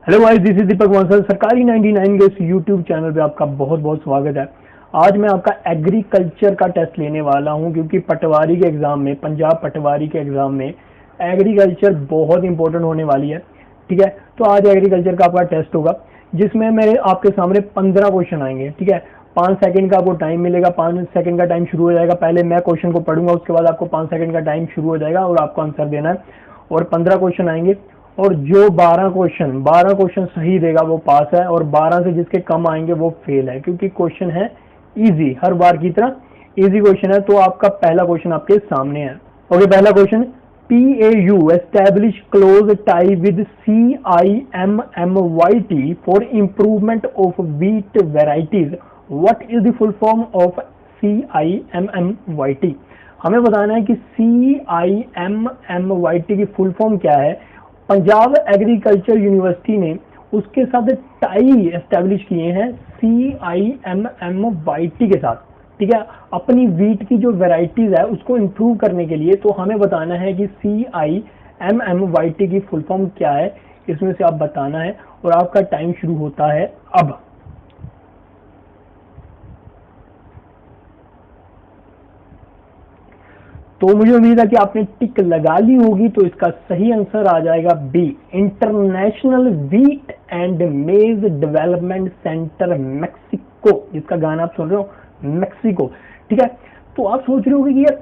Hello guys, this is दीपक बंसल। सरकारी 99 के इस यूट्यूब चैनल पे आपका बहुत बहुत स्वागत है। आज मैं आपका एग्रीकल्चर का टेस्ट लेने वाला हूं क्योंकि पटवारी के एग्जाम में, पंजाब पटवारी के एग्जाम में एग्रीकल्चर बहुत इंपॉर्टेंट होने वाली है। ठीक है, तो आज एग्रीकल्चर का आपका टेस्ट होगा जिसमें मेरे आपके सामने 15 क्वेश्चन आएंगे। ठीक है, 5 सेकंड का आपको टाइम मिलेगा। 5 सेकंड का टाइम शुरू हो जाएगा। पहले मैं क्वेश्चन को पढ़ूंगा, उसके बाद आपको 5 सेकंड का टाइम शुरू हो जाएगा और आपको आंसर देना है। और 15 क्वेश्चन आएंगे और जो 12 क्वेश्चन सही देगा वो पास है, और 12 से जिसके कम आएंगे वो फेल है, क्योंकि क्वेश्चन है इजी, हर बार की तरह इजी क्वेश्चन है। तो आपका पहला क्वेश्चन आपके सामने है। ओके, पहला question, PAU establish close tie with CIMMYT for improvement of wheat varieties. What is the full form of CIMMYT? हमें बताना है कि CIMMYT की फुल फॉर्म क्या है। पंजाब एग्रीकल्चर यूनिवर्सिटी ने उसके साथ टाई एस्टेब्लिश किए हैं CIMMYT के साथ। ठीक है, अपनी वीट की जो वेराइटीज है उसको इंप्रूव करने के लिए। तो हमें बताना है कि CIMMYT की फुल फॉर्म क्या है, इसमें से आप बताना है और आपका टाइम शुरू होता है अब। तो मुझे उम्मीद है कि आपने टिक लगा ली होगी। तो इसका सही आंसर आ जाएगा B, international wheat and maize development centre Mexico, जिसका गाना आप सुन रहे हो, मैक्सिको। ठीक है, तो आप सोच रहे होंगे कि यार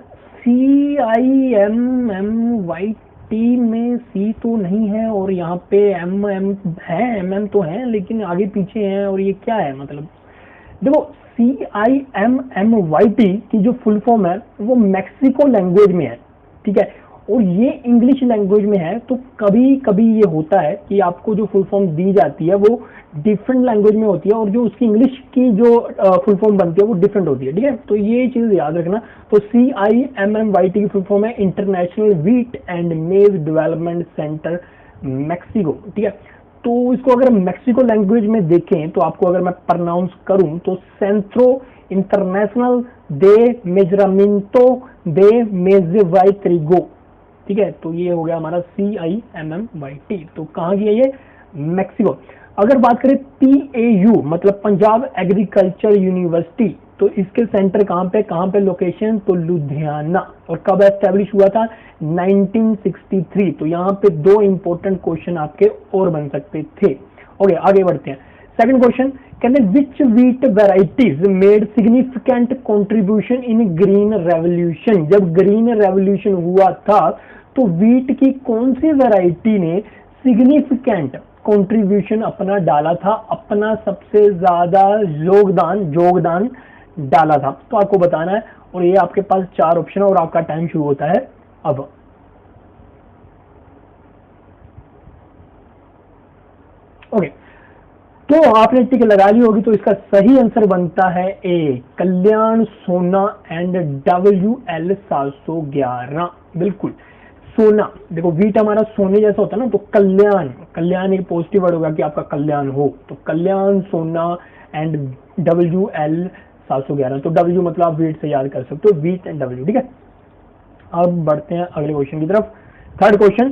CIMMYT में सी तो नहीं है और यहाँ पे MM है, MM तो है लेकिन आगे पीछे है, और ये क्या है मतलब। देखो, CIMMYT की जो फुल फॉर्म है वो मैक्सिको लैंग्वेज में है। ठीक है, और ये इंग्लिश लैंग्वेज में है। तो कभी कभी ये होता है कि आपको जो फुल फॉर्म दी जाती है वो डिफरेंट लैंग्वेज में होती है और जो उसकी इंग्लिश की जो फुल फॉर्म बनती है वो डिफरेंट होती है। ठीक है, तो ये चीज याद रखना। तो CIMMYT की फुल फॉर्म है international wheat and maize development centre Mexico. ठीक है, तो इसको अगर मैक्सिको लैंग्वेज में देखें तो आपको अगर मैं प्रोनाउंस करूं तो सेंट्रो इंटरनेशनल दे मेजरामिंटो दे मेजेवाइट्रिगो। ठीक है, तो ये हो गया हमारा CIMMYT। तो कहाँ की है ये, मैक्सिको। अगर बात करें PAU मतलब पंजाब एग्रीकल्चर यूनिवर्सिटी, तो इसके सेंटर कहाँ पे लोकेशन, तो लुधियाना। और कब एस्टेब्लिश हुआ था, 1963। तो यहाँ पे 2 इंपॉर्टेंट क्वेश्चन आपके और बन सकते थे। ओके, आगे बढ़ते हैं। सेकंड क्वेश्चन, कहते हैं which wheat varieties made significant contribution in green revolution. जब ग्रीन रेवोल्यूशन हुआ था तो व्हीट की कौन सी वेराइटी ने सिग्निफिकेंट कंट्रीब्यूशन अपना डाला था, अपना सबसे ज्यादा योगदान डाला था। तो आपको बताना है, और ये आपके पास 4 ऑप्शन है और आपका टाइम शुरू होता है अब। ओके, तो आपने टिक लगा ली होगी। तो इसका सही आंसर बनता है ए, कल्याण सोना एंड WL 711। बिल्कुल, सोना। देखो, वीट हमारा सोने जैसा होता है ना, तो कल्याण एक पॉजिटिव वर्ड होगा कि आपका कल्याण हो। तो कल्याण सोना एंड WL 711। तो W मतलब आप वीट से याद कर सकते हो, वीट एंड W। ठीक है, अब बढ़ते हैं अगले क्वेश्चन की तरफ। थर्ड क्वेश्चन,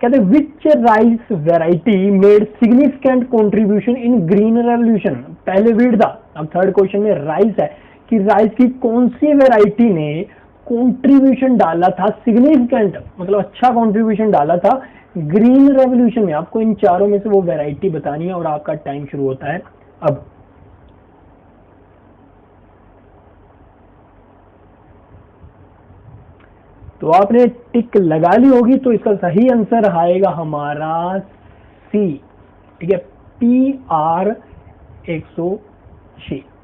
कहते हैं which rice variety made significant contribution in green revolution. पहले वीट था, अब थर्ड क्वेश्चन में राइस है कि राइस की कौन सी वेराइटी ने कंट्रीब्यूशन डाला था, सिग्निफिकेंट मतलब अच्छा कंट्रीब्यूशन डाला था ग्रीन रेवोल्यूशन में। आपको इन चारों में से वो वेराइटी बतानी है और आपका टाइम शुरू होता है अब। तो आपने टिक लगा ली होगी। तो इसका सही आंसर आएगा हमारा सी। ठीक है, PR106।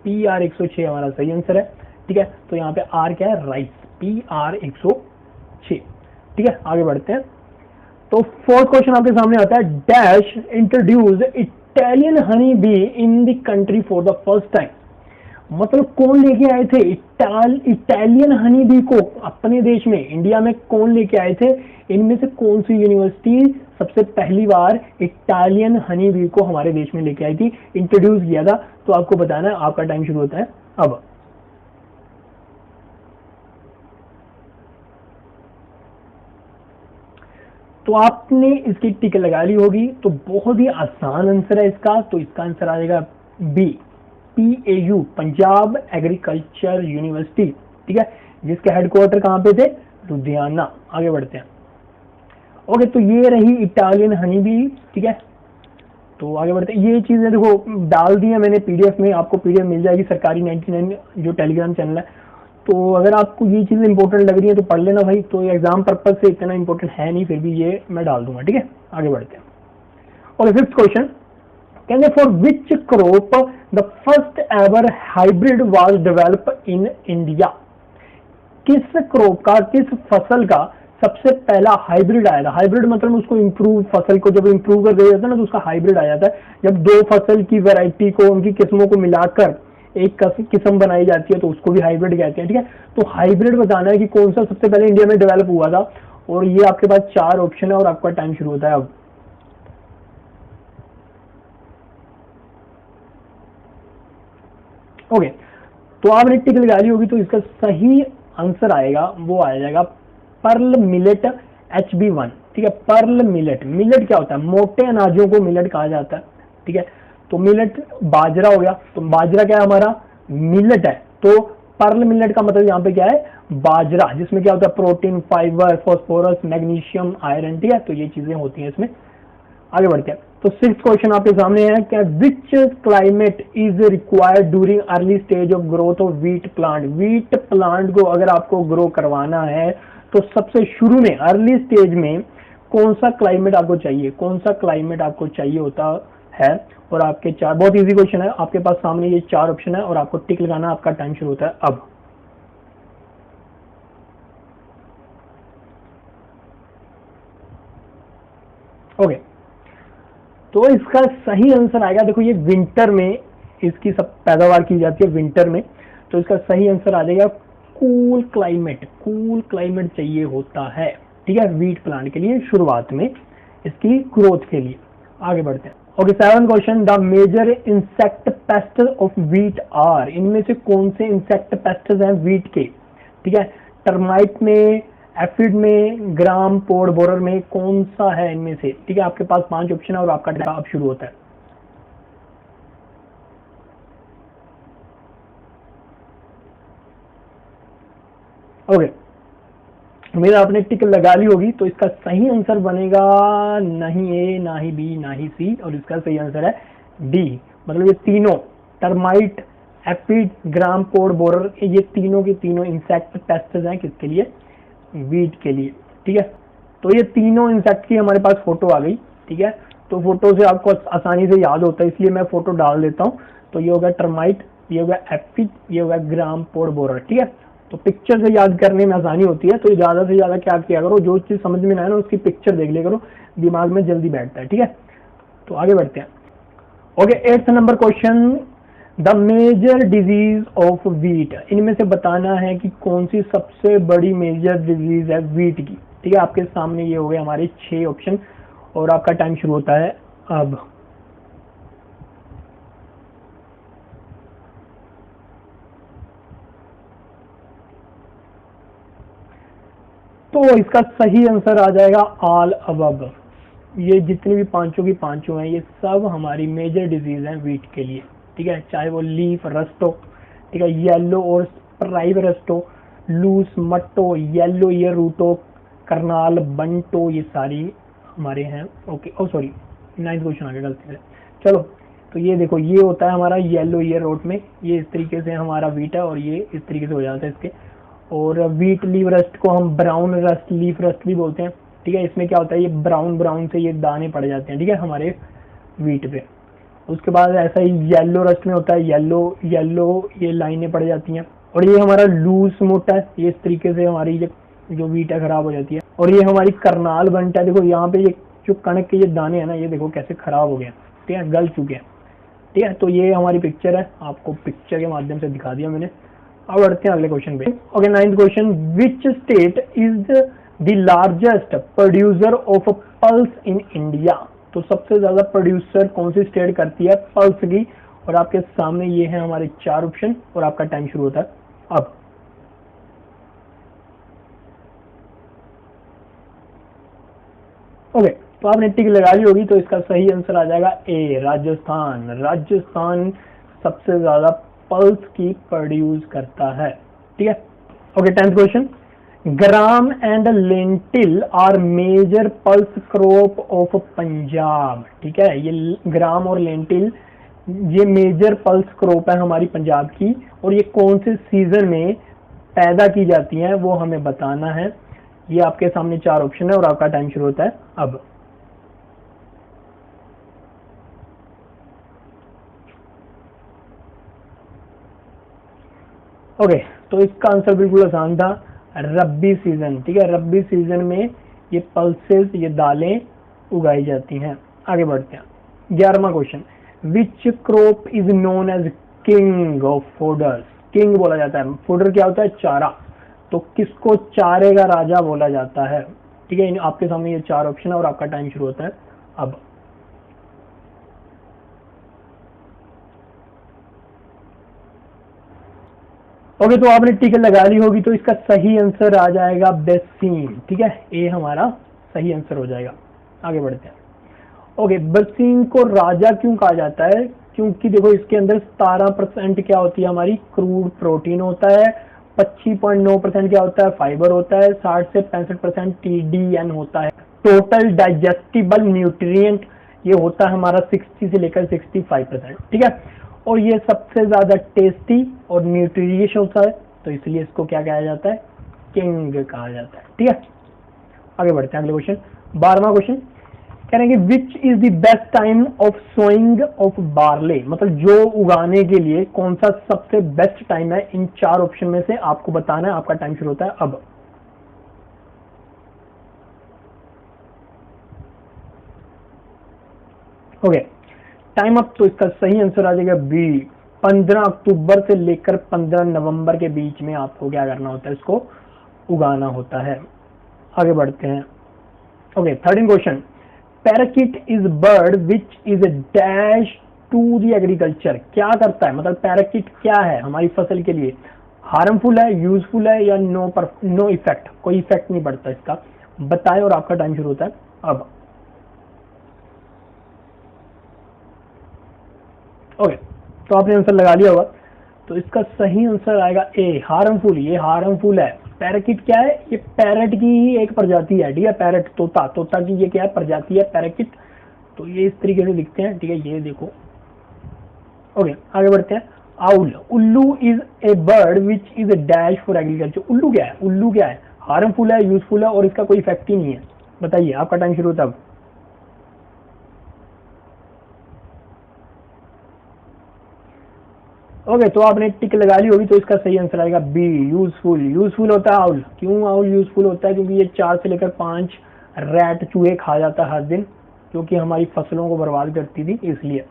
PR106 हमारा सही आंसर है। ठीक है, तो यहाँ पे आर क्या है, राइस, PR106। ठीक है, आगे बढ़ते हैं। तो फोर्थ क्वेश्चन आपके सामने आता है, dash introduce Italian honey be in the country for the first time. मतलब कौन लेके आए थे इटालियन हनी बी को अपने देश में, इंडिया में कौन लेके आए थे। इनमें से कौन सी यूनिवर्सिटी सबसे पहली बार इटालियन हनी बी को हमारे देश में लेके आई थी, इंट्रोड्यूस किया था। तो आपको बताना है, आपका टाइम शुरू होता है अब। तो आपने इसकी टिक लगा ली होगी। तो बहुत ही आसान आंसर है इसका, तो इसका आंसर आ जाएगा B, PAU, Punjab agriculture university, ठीक है, जिसके हेडक्वार्टर कहाँ पे थे, लुधियाना। आगे बढ़ते हैं। ओके, तो ये रही इटालियन हनी बी, ठीक है। तो आगे बढ़ते हैं। ये चीजें देखो डाल दी है मैंने PDF में, आपको PDF मिल जाएगी सरकारी 99 जो टेलीग्राम चैनल है। तो अगर आपको ये चीजें इंपॉर्टेंट लग रही है तो पढ़ लेना भाई। तो एग्जाम पर्पज से इतना इंपॉर्टेंट है नहीं, फिर भी ये मैं डाल दूंगा, ठीक है। आगे बढ़ते हैं। ओके, फिफ्थ क्वेश्चन कहते for which crop the first ever hybrid was develop in India. किस क्रॉप का, किस फसल का सबसे पहला हाइब्रिड आया था। हाइब्रिड मतलब उसको इंप्रूव, फसल को जब इंप्रूव कर दिया जाता है ना तो उसका हाइब्रिड आ जाता है। जब दो फसल की वैरायटी को, उनकी किस्मों को मिलाकर एक किस्म बनाई जाती है तो उसको भी हाइब्रिड कहते हैं, ठीक है। तो हाइब्रिड बताना है कि कौन सा सबसे पहले इंडिया में डेवलप हुआ था। और ये आपके पास 4 ऑप्शन है और आपका टाइम शुरू होता है अब। ओके, तो आपने टिक लगा ली होगी। तो इसका सही आंसर आएगा, वो आ जाएगा पर्ल मिलेट HB1, ठीक है। पर्ल मिलेट, मिलेट क्या होता है, मोटे अनाजों को मिलेट कहा जाता है, ठीक है। तो मिलेट बाजरा हो गया, तो बाजरा क्या है हमारा, मिलेट है। तो पर्ल मिलेट का मतलब यहाँ पे क्या है, बाजरा, जिसमें क्या होता है protein, fibre, phosphorus, magnesium, iron, ठीक है। तो ये चीजें होती हैं इसमें। आगे बढ़ते हैं। तो 6th क्वेश्चन आपके सामने है कि which climate is required during early stage of growth of wheat plant. Wheat plant को अगर आपको ग्रो करवाना है तो सबसे शुरू में अर्ली स्टेज में कौन सा क्लाइमेट आपको चाहिए, कौन सा क्लाइमेट आपको चाहिए होता है। और आपके 4, बहुत इजी क्वेश्चन है, आपके पास सामने ये 4 ऑप्शन है और आपको टिक लगाना, आपका टाइम शुरू होता है अब। ओके, तो इसका सही आंसर आएगा, देखो ये विंटर में इसकी सब पैदावार की जाती है विंटर में। तो इसका सही आंसर आ जाएगा कूल क्लाइमेट, कूल क्लाइमेट चाहिए होता है, ठीक है, व्हीट प्लांट के लिए शुरुआत में, इसकी ग्रोथ के लिए। आगे बढ़ते हैं। Okay, 7th question the major insect pest of wheat are. इनमें से कौन से इंसेक्ट पेस्ट हैं व्हीट के, ठीक है। टर्माइट में, एफिड में, ग्राम पोड बोरर में, कौन सा है इनमें से, ठीक है। आपके पास 5 ऑप्शन है और आपका टाइम अब शुरू होता है। ओके, उम्मीद आपने टिक लगा ली होगी। तो इसका सही आंसर बनेगा नहीं ए, ना ही बी, ना ही सी, और इसका सही आंसर है डी। मतलब ये तीनों, टर्माइट, एफिड, ग्राम पोड बोरर, ये तीनों के तीनों इंसेक्ट पेस्ट्स हैं किसके लिए, वीट के लिए, ठीक है। तो ये तीनों इंसेक्ट की हमारे पास फोटो आ गई, ठीक है। तो फोटो से आपको आसानी से याद होता है, इसलिए मैं फोटो डाल देता हूँ। तो ये होगा टर्माइट, ये होगा एफिड, ये होगा ग्राम पोड बोरर, ठीक है। तो पिक्चर से याद करने में आसानी होती है। तो ज्यादा से ज्यादा क्या किया करो, जो चीज समझ में ना आए ना उसकी पिक्चर देख लिया करो, दिमाग में जल्दी बैठता है, ठीक है। तो आगे बढ़ते हैं। Okay, 8th number question the major disease of wheat. इनमें से बताना है कि कौन सी सबसे बड़ी मेजर डिजीज है व्हीट की, ठीक है। आपके सामने ये हो गए हमारे 6 ऑप्शन और आपका टाइम शुरू होता है अब। तो इसका सही आंसर आ जाएगा ऑल अबव। ये जितनी भी पांचों की पांचों हैं ये सब हमारी मेजर डिजीज हैं व्हीट के लिए, ठीक है। चाहे वो लीफ रस्ट हो, ठीक है, येलो और स्प्राइव रस्ट हो, लूस मट्टो, येलो ईयर रूट हो, करनाल बंटो, ये सारी हमारे हैं। ओके, ओ सॉरी 9th क्वेश्चन आ गया गलती से। चलो, तो ये देखो ये होता है हमारा येलो ईयर रूट में, ये इस तरीके से हमारा व्हीट है और ये इस तरीके से हो जाता है इसके। और व्हीट लीफ रस्ट को हम ब्राउन रस्ट, लीफ रस्ट भी बोलते हैं, ठीक है। इसमें क्या होता है, ये ब्राउन ब्राउन से ये दाने पड़ जाते हैं, ठीक है, हमारे व्हीट पे। उसके बाद ऐसा ही येलो रस्ट में होता है, येलो येलो ये लाइनें पड़ जाती हैं। और ये हमारा लूज मोटा है, ये इस तरीके से हमारी जो व्हीट है खराब हो जाती है। और ये हमारी करनाल बनता है, देखो यहाँ पे ये जो कणक के ये दाने हैं ना, ये देखो कैसे खराब हो गए, ठीक है, गल चुके हैं, ठीक है। तो ये हमारी पिक्चर है, आपको पिक्चर के माध्यम से दिखा दिया मैंने। अब बढ़ते हैं अगले क्वेश्चन पे। Okay, 9th question which state is the largest producer of pulse in India. तो सबसे ज्यादा प्रोड्यूसर कौन सी स्टेट करती है पल्स की। और आपके सामने ये है हमारे 4 ऑप्शन और आपका टाइम शुरू होता है अब। ओके, तो आपने टिक लगा ली होगी, तो इसका सही आंसर आ जाएगा ए, राजस्थान। राजस्थान सबसे ज्यादा पल्स की प्रोड्यूस करता है, ठीक है। Okay, 10th question, gram and lentil are major pulse crop of Punjab, ठीक है। ये ग्राम और लेंटिल ये मेजर पल्स क्रॉप है हमारी पंजाब की, और ये कौन से सीजन में पैदा की जाती हैं वो हमें बताना है। ये आपके सामने 4 ऑप्शन है और आपका टाइम शुरू होता है अब। ओके, तो इसका आंसर बिल्कुल आसान था, रब्बी सीजन, ठीक है। रब्बी सीजन में ये पल्सेस, ये दालें उगाई जाती हैं। आगे बढ़ते हैं, 11वां question, which crop is known as king of fodders. King बोला जाता है, फोडर क्या होता है, चारा, तो किसको चारे का राजा बोला जाता है, ठीक है। आपके सामने ये 4 ऑप्शन है और आपका टाइम शुरू होता है अब। ओके, तो आपने टिक लगा ली होगी, तो इसका सही आंसर आ जाएगा बरसीम, ठीक है। ए हमारा सही आंसर हो जाएगा। आगे बढ़ते हैं। ओके, बरसीम को राजा क्यों कहा जाता है, क्योंकि देखो इसके अंदर 17% क्या होती है, हमारी क्रूड प्रोटीन होता है, 25.9% क्या होता है, फाइबर होता है, 60 से 65% TDN होता है, टोटल डाइजेस्टिबल न्यूट्रिएंट ये होता है हमारा 60 से लेकर 65%, ठीक है। और ये सबसे ज्यादा टेस्टी और न्यूट्रिशियस होता है, तो इसलिए इसको क्या कहा जाता है, किंग कहा जाता है, ठीक है। आगे बढ़ते हैं अगले क्वेश्चन, 12वां क्वेश्चन, कह रहे हैं कि which is the best time of sowing of barley, मतलब जो उगाने के लिए कौन सा सबसे बेस्ट टाइम है, इन 4 ऑप्शन में से आपको बताना है। आपका टाइम शुरू होता है अब। ओके, टाइम अप, तो इसका सही आंसर आ जाएगा बी, 15 अक्टूबर से लेकर 15 नवंबर के बीच में आपको क्या करना होता है, इसको उगाना होता है। आगे बढ़ते हैं। Okay, 13 question, parakeet is bird which is dash to the agriculture, क्या करता है, मतलब पैराकिट क्या है हमारी फसल के लिए, हार्मफुल है, यूजफुल है, या नो इफेक्ट, कोई इफेक्ट नहीं पड़ता इसका, बताएं और आपका टाइम शुरू होता है अब। ओके, तो आपने आंसर लगा लिया होगा, तो इसका सही आंसर आएगा ए, हार्मफुल। ये हार्मफुल है। पैराकिट क्या है, ये पैरट की ही एक प्रजाति है, ठीक है। पैरट, तोता, तोता की ये क्या है, प्रजाति है पैराकिट, तो ये इस तरीके से दिखते हैं, ठीक है। ये देखो। ओके, आगे बढ़ते हैं। आउल, उल्लू is a bird which is a dash for agriculture. उल्लू क्या है, उल्लू क्या है, हार्मफुल है, यूजफुल है, और इसका कोई इफेक्ट ही नहीं है, बताइए। आपका टाइम शुरू होता है। ओके, तो आपने टिक लगा ली होगी, तो इसका सही आंसर आएगा बी, यूजफुल। यूजफुल होता है आउल, क्यों आउल यूजफुल होता है, क्योंकि ये 4 से लेकर 5 रैट, चूहे खा जाता है हर दिन, जो कि हमारी फसलों को बर्बाद करती थी, इसलिए।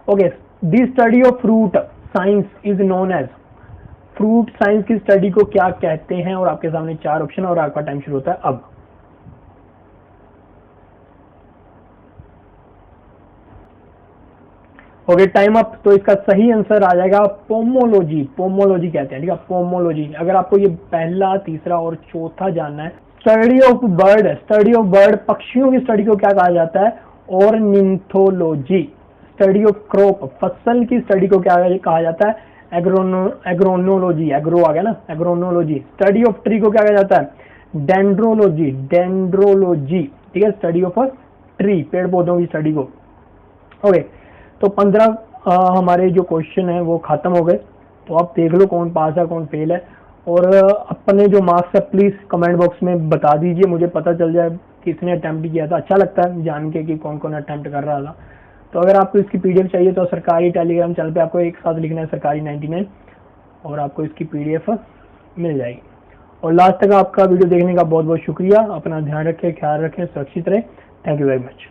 Okay, the study of fruit science is known as, fruit science की स्टडी को क्या कहते हैं, और आपके सामने 4 ऑप्शन और आपका टाइम शुरू होता है अब। ओके, टाइम अप, तो इसका सही आंसर आ जाएगा पोमोलॉजी। पोमोलॉजी कहते हैं, ठीक है, पोमोलॉजी। अगर आपको ये पहला, तीसरा और चौथा जानना है, study of bird, study of bird, पक्षियों की स्टडी को क्या कहा जाता है, ऑर्निथोलॉजी। स्टडी ऑफ क्रॉप, फसल की स्टडी को क्या कहा जाता है, एग्रोनोलॉजी, एग्रो आ गया ना, एग्रोनोलॉजी। स्टडी ऑफ ट्री को क्या कहा जाता है, डेंड्रोलॉजी, डेंड्रोलॉजी, ठीक है। स्टडी ऑफ ट्री, पेड़ पौधों की स्टडी को। ओके, तो 15 हमारे जो क्वेश्चन है वो खत्म हो गए, तो आप देख लो कौन पास है कौन फेल है, और अपने जो मार्क्स है प्लीज कमेंट बॉक्स में बता दीजिए, मुझे पता चल जाए किसने अटेम्प्ट किया था। अच्छा लगता है जान के कि कौन कौन अटेम्प्ट कर रहा था। तो अगर आपको इसकी पीडीएफ चाहिए तो सरकारी टेलीग्राम चैनल पे आपको एक साथ लिखना है सरकारी 99, और आपको इसकी पीडीएफ मिल जाएगी। और लास्ट तक आपका वीडियो देखने का बहुत बहुत शुक्रिया। अपना ध्यान रखें, ख्याल रखें, सुरक्षित रहें। Thank you very much.